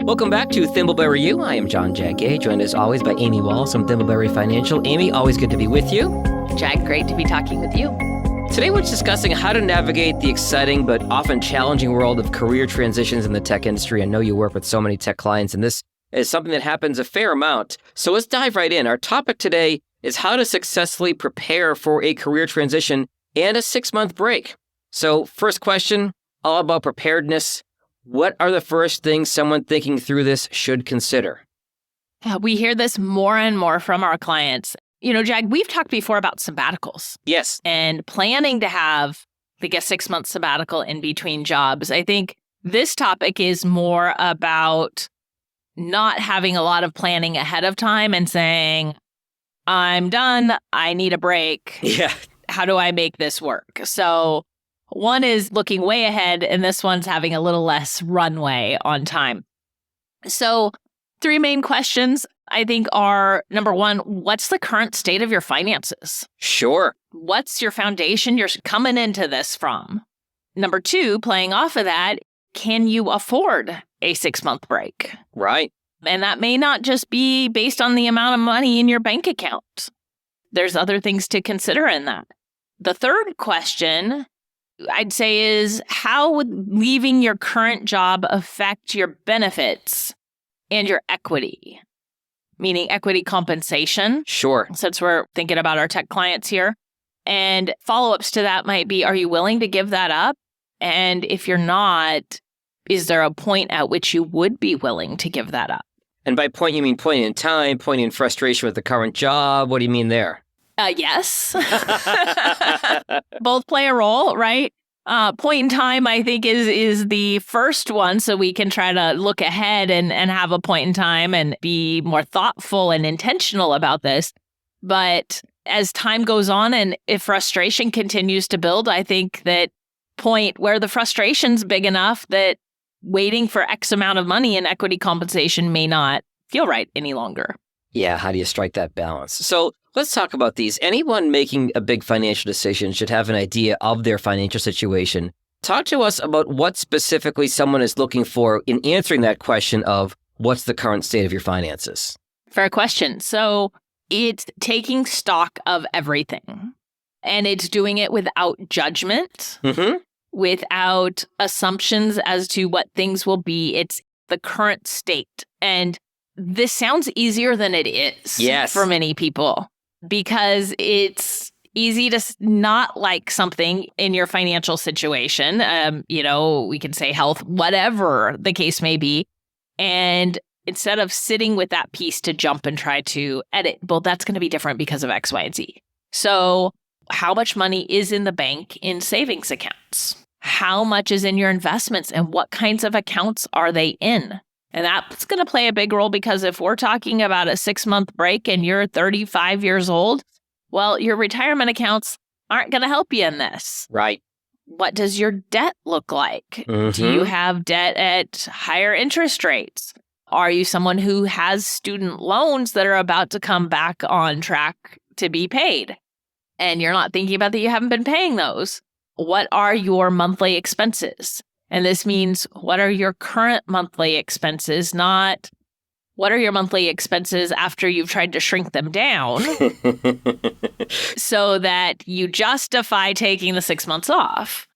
Welcome back to Thimbleberry U. I am John Jagay, joined as always by Amy Walls from Thimbleberry Financial. Amy, always good to be with you. Jag, great to be talking with you. Today we're discussing how to navigate the exciting but often challenging world of career transitions in the tech industry. I know you work with so many tech clients, and this is something that happens a fair amount. So let's dive right in. Our topic today is how to successfully prepare for a career transition and a 6-month break. So first question, all about preparedness. What are the first things someone thinking through this should consider? We hear this more and more from our clients. You know, Jag, we've talked before about sabbaticals. Yes. And planning to have like a 6-month sabbatical in between jobs. I think this topic is more about not having a lot of planning ahead of time and saying, I'm done, I need a break. Yeah. How do I make this work? So one is looking way ahead, and this one's having a little less runway on time. So 3 main questions, I think, are, number one, what's the current state of your finances? Sure. What's your foundation you're coming into this from? Number 2, playing off of that, can you afford a 6-month break? Right. And that may not just be based on the amount of money in your bank account. There's other things to consider in that. The third question, I'd say, is how would leaving your current job affect your benefits and your equity? Meaning equity compensation. Sure. Since we're thinking about our tech clients here. And follow-ups to that might be, are you willing to give that up? And if you're not, is there a point at which you would be willing to give that up? And by point, you mean point in time, point in frustration with the current job? What do you mean there? Yes. Both play a role, right? Point in time, I think, is the first one, so we can try to look ahead and have a point in time and be more thoughtful and intentional about this. But as time goes on and if frustration continues to build, I think that point where the frustration's big enough that waiting for X amount of money in equity compensation may not feel right any longer. Yeah, how do you strike that balance? So let's talk about these. Anyone making a big financial decision should have an idea of their financial situation. Talk to us about what specifically someone is looking for in answering that question of what's the current state of your finances? Fair question. So it's taking stock of everything, and it's doing it without judgment, without assumptions as to what things will be. It's the current state. And this sounds easier than it is for many people, because it's easy to not like something in your financial situation. We can say health, whatever the case may be. And instead of sitting with that piece to jump and try to edit, well, that's going to be different because of X, Y, and Z. So how much money is in the bank in savings accounts? How much is in your investments, and what kinds of accounts are they in? And that's going to play a big role, because if we're talking about a 6-month break and you're 35 years old, well, your retirement accounts aren't going to help you in this. Right. What does your debt look like? Do you have debt at higher interest rates? Are you someone who has student loans that are about to come back on track to be paid, and you're not thinking about that you haven't been paying those? What are your monthly expenses? And this means, what are your current monthly expenses, not what are your monthly expenses after you've tried to shrink them down so that you justify taking the 6 months off.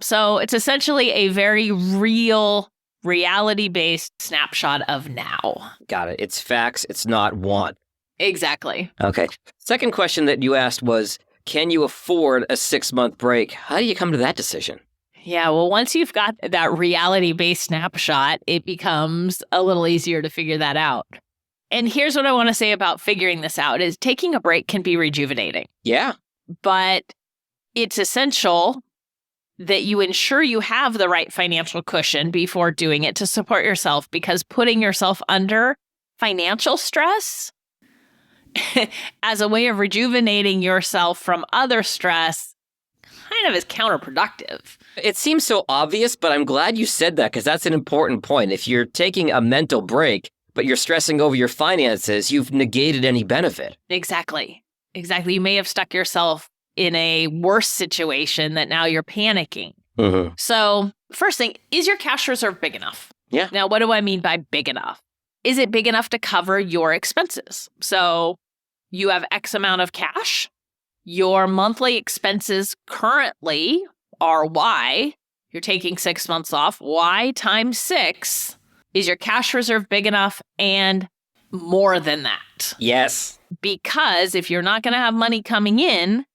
So it's essentially a very real, reality-based snapshot of now. Got it. It's facts. It's not want. Exactly. Okay. Second question that you asked was, can you afford a 6-month break? How do you come to that decision? Yeah, well, once you've got that reality-based snapshot, it becomes a little easier to figure that out. And here's what I want to say about figuring this out is taking a break can be rejuvenating. Yeah. But it's essential that you ensure you have the right financial cushion before doing it to support yourself, because putting yourself under financial stress as a way of rejuvenating yourself from other stress kind of is counterproductive. It seems so obvious, but I'm glad you said that, because that's an important point. If you're taking a mental break, but you're stressing over your finances, you've negated any benefit. Exactly. You may have stuck yourself in a worse situation that now you're panicking. Mm-hmm. So first thing, is your cash reserve big enough? Yeah. Now, what do I mean by big enough? Is it big enough to cover your expenses? So you have X amount of cash. Your monthly expenses currently are Y. You're taking 6 months off. Y times 6. Is your cash reserve big enough and more than that? Yes. Because if you're not going to have money coming in,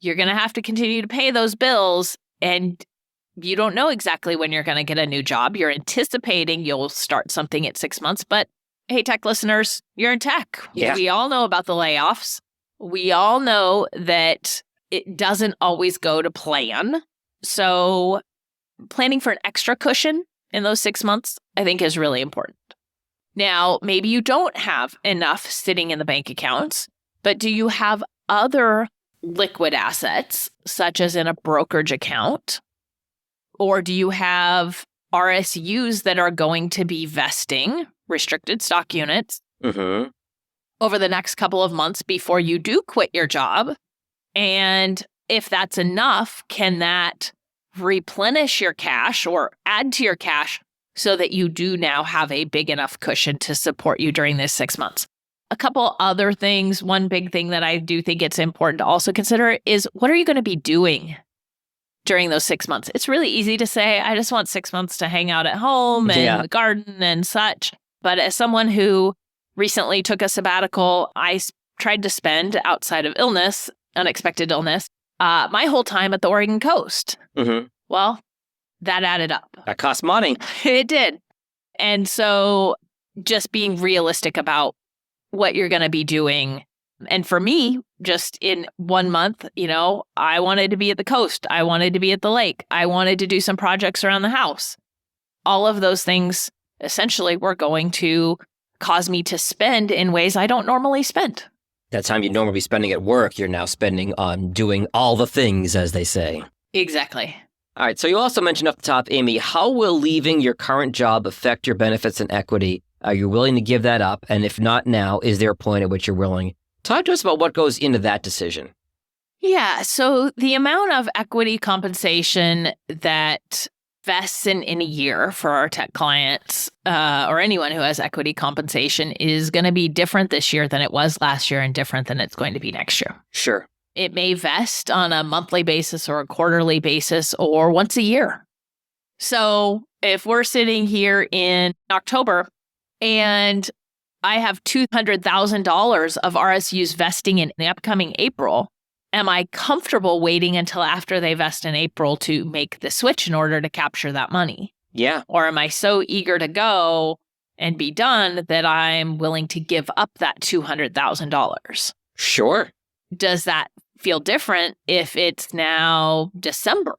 you're going to have to continue to pay those bills, and you don't know exactly when you're going to get a new job. You're anticipating you'll start something at 6 months, but hey, tech listeners, you're in tech. Yeah. We all know about the layoffs. We all know that it doesn't always go to plan. So planning for an extra cushion in those 6 months, I think, is really important. Now, maybe you don't have enough sitting in the bank accounts, but do you have other liquid assets, such as in a brokerage account? Or do you have RSUs that are going to be vesting, restricted stock units, over the next couple of months before you do quit your job? And if that's enough, can that replenish your cash or add to your cash so that you do now have a big enough cushion to support you during this 6 months? A couple other things. One big thing that I do think it's important to also consider is, what are you going to be doing during those 6 months? It's really easy to say, I just want 6 months to hang out at home and the garden and such. But as someone who recently took a sabbatical, I tried to spend, outside of illness, unexpected illness, my whole time at the Oregon coast. Well, that added up. That cost money. It did. And so just being realistic about what you're going to be doing. And for me, just in 1 month, I wanted to be at the coast. I wanted to be at the lake. I wanted to do some projects around the house. All of those things essentially were going to cause me to spend in ways I don't normally spend. That time you'd normally be spending at work, you're now spending on doing all the things, as they say. Exactly. All right. So you also mentioned up the top, Amy, how will leaving your current job affect your benefits and equity? Are you willing to give that up? And if not now, is there a point at which you're willing? Talk to us about what goes into that decision. Yeah. So the amount of equity compensation that vests in a year for our tech clients or anyone who has equity compensation is going to be different this year than it was last year and different than it's going to be next year. Sure. It may vest on a monthly basis or a quarterly basis or once a year. So if we're sitting here in October and I have $200,000 of RSUs vesting in the upcoming April, am I comfortable waiting until after they vest in April to make the switch in order to capture that money? Yeah. Or am I so eager to go and be done that I'm willing to give up that $200,000? Sure. Does that feel different if it's now December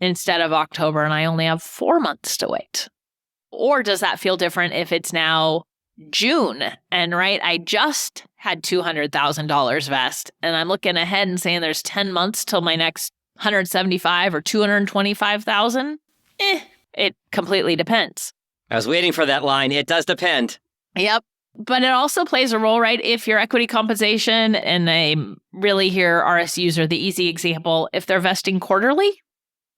instead of October and I only have 4 months to wait? Or does that feel different if it's now June and I just had $200,000 vest and I'm looking ahead and saying there's 10 months till my next 175 or 225,000? It completely depends. I was waiting for that line. It does depend. Yep. But it also plays a role, if your equity compensation, and I really here RSUs are the easy example, if they're vesting quarterly,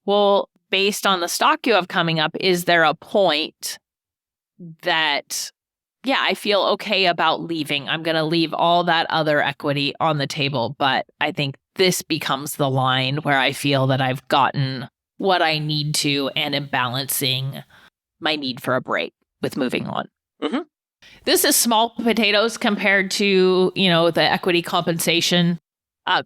well, based on the stock you have coming up, is there a point that, I feel okay about leaving? I'm going to leave all that other equity on the table, but I think this becomes the line where I feel that I've gotten what I need to and am balancing my need for a break with moving on. This is small potatoes compared to, the equity compensation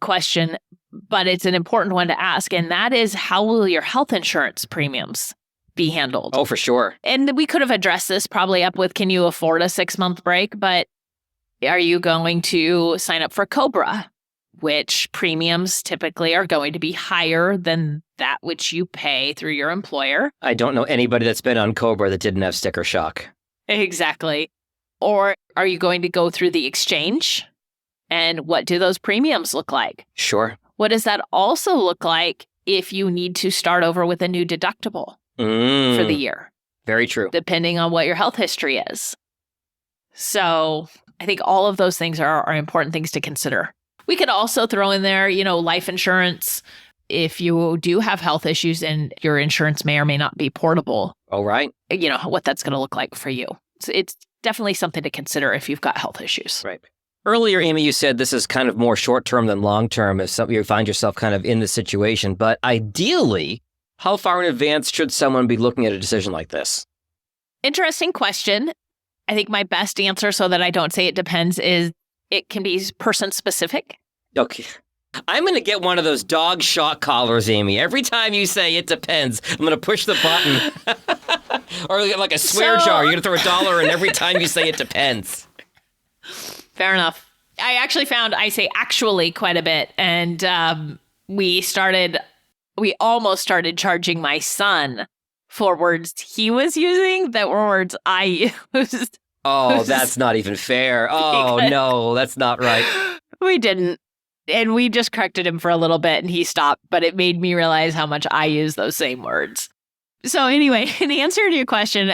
question, but it's an important one to ask. And that is, how will your health insurance premiums be handled? Oh, for sure. And we could have addressed this probably up with, can you afford a 6-month break? But are you going to sign up for COBRA, which premiums typically are going to be higher than that which you pay through your employer? I don't know anybody that's been on COBRA that didn't have sticker shock. Exactly. Or are you going to go through the exchange? And what do those premiums look like? Sure. What does that also look like if you need to start over with a new deductible for the year? Very true. Depending on what your health history is. So I think all of those things are important things to consider. We could also throw in there, life insurance. if you do have health issues and your insurance may or may not be portable, right. What that's going to look like for you. So it's definitely something to consider if you've got health issues. Right. Earlier, Amy, you said this is kind of more short-term than long-term if you find yourself kind of in this situation. But ideally, how far in advance should someone be looking at a decision like this? Interesting question. I think my best answer, so that I don't say it depends, is it can be person-specific. Okay. I'm going to get one of those dog shock collars, Amy. Every time you say it depends, I'm going to push the button. Or like a swear jar. You're going to throw $1 in every time you say it depends. Fair enough. I actually found I say actually quite a bit. And we almost started charging my son for words he was using that were words I used. Oh, that's not even fair. Oh, no, that's not right. We didn't. And we just corrected him for a little bit and he stopped, but it made me realize how much I use those same words. So anyway, in answer to your question,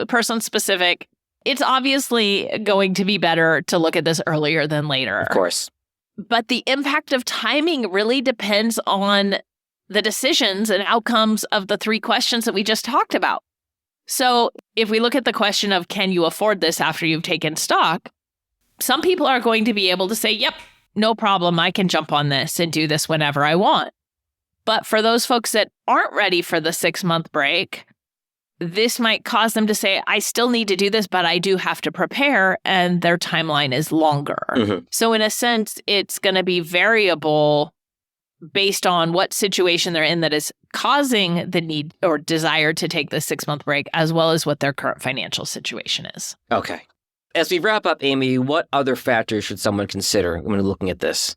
person specific, it's obviously going to be better to look at this earlier than later. Of course. But the impact of timing really depends on the decisions and outcomes of the 3 questions that we just talked about. So if we look at the question of, can you afford this after you've taken stock? Some people are going to be able to say, yep, no problem, I can jump on this and do this whenever I want. But for those folks that aren't ready for the 6-month break, this might cause them to say, I still need to do this, but I do have to prepare, and their timeline is longer. Mm-hmm. So in a sense, it's going to be variable based on what situation they're in that is causing the need or desire to take the 6-month break, as well as what their current financial situation is. Okay. As we wrap up, Amy, what other factors should someone consider when looking at this?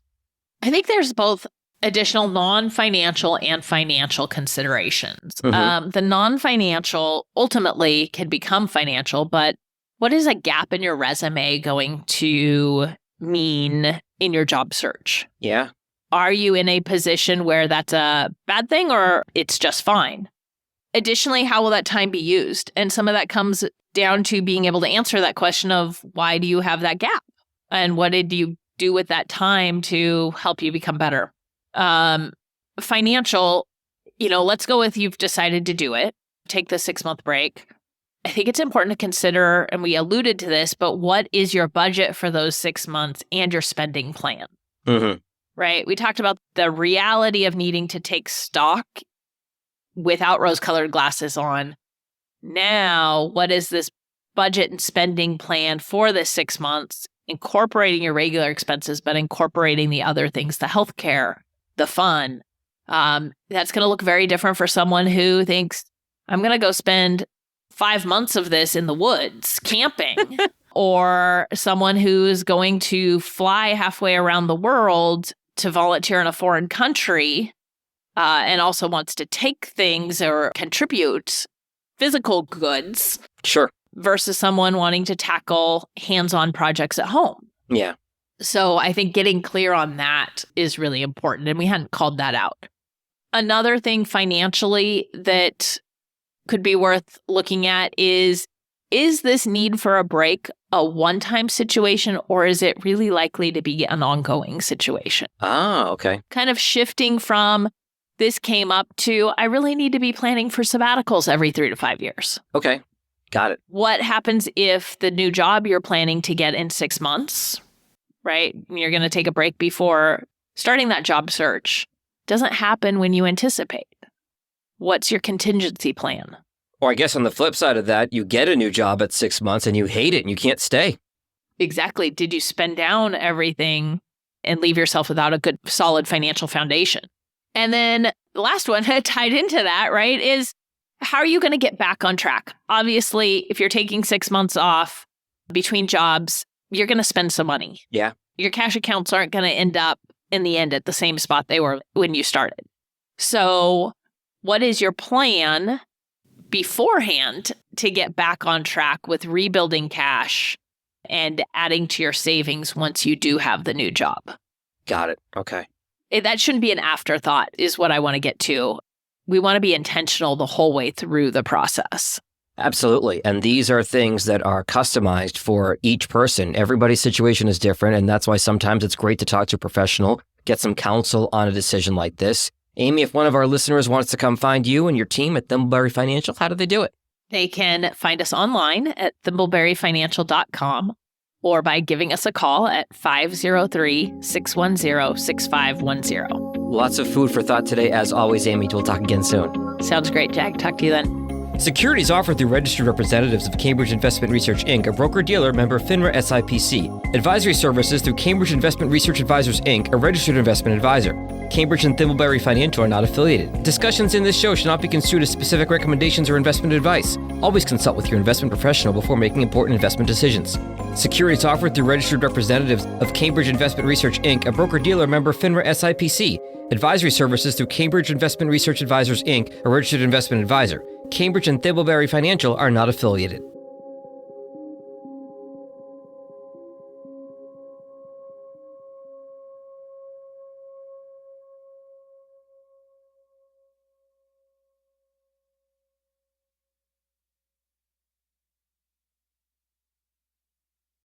I think there's both additional non-financial and financial considerations. Mm-hmm. The non-financial ultimately can become financial, but what is a gap in your resume going to mean in your job search? Yeah. Are you in a position where that's a bad thing or it's just fine? Additionally, how will that time be used? And some of that comes down to being able to answer that question of why do you have that gap? And what did you do with that time to help you become better? Financial, let's go with you've decided to do it, take the 6-month break. I think it's important to consider, and we alluded to this, but what is your budget for those 6 months and your spending plan? Mm-hmm. Right? We talked about the reality of needing to take stock without rose-colored glasses on. Now, what is this budget and spending plan for the 6 months, incorporating your regular expenses, but incorporating the other things, the healthcare, the fun? That's going to look very different for someone who thinks, I'm going to go spend 5 months of this in the woods camping, or someone who's going to fly halfway around the world to volunteer in a foreign country and also wants to take things or contribute physical goods. Sure. Versus someone wanting to tackle hands-on projects at home. Yeah. So I think getting clear on that is really important, and we hadn't called that out. Another thing financially that could be worth looking at is this need for a break a one-time situation, or is it really likely to be an ongoing situation? Ah, okay. Kind of shifting from this came up to I really need to be planning for sabbaticals every 3 to 5 years. Okay. Got it. What happens if the new job you're planning to get in 6 months, right? You're going to take a break before starting that job search. Doesn't happen when you anticipate. What's your contingency plan? Or I guess on the flip side of that, you get a new job at 6 months and you hate it and you can't stay. Exactly. Did you spend down everything and leave yourself without a good, solid financial foundation? And then the last one tied into that, right, is how are you going to get back on track? Obviously, if you're taking 6 months off between jobs, you're going to spend some money. Yeah. Your cash accounts aren't going to end up in the end at the same spot they were when you started. So what is your plan beforehand to get back on track with rebuilding cash and adding to your savings once you do have the new job? Got it. Okay. That shouldn't be an afterthought is what I want to get to. We want to be intentional the whole way through the process. Absolutely. And these are things that are customized for each person. Everybody's situation is different. And that's why sometimes it's great to talk to a professional, get some counsel on a decision like this. Amy, if one of our listeners wants to come find you and your team at Thimbleberry Financial, how do they do it? They can find us online at thimbleberryfinancial.com or by giving us a call at 503-610-6510. Lots of food for thought today, as always, Amy. We'll talk again soon. Sounds great, Jack. Talk to you then. Securities offered through registered representatives of Cambridge Investment Research, Inc., a broker-dealer member FINRA SIPC. Advisory services through Cambridge Investment Research Advisors, Inc., a registered investment advisor. Cambridge and Thimbleberry Financial are not affiliated. Discussions in this show should not be construed as specific recommendations or investment advice. Always consult with your investment professional before making important investment decisions. Securities offered through registered representatives of Cambridge Investment Research, Inc., a broker-dealer member FINRA SIPC. Advisory services through Cambridge Investment Research Advisors, Inc., a registered investment advisor. Cambridge and Thimbleberry Financial are not affiliated.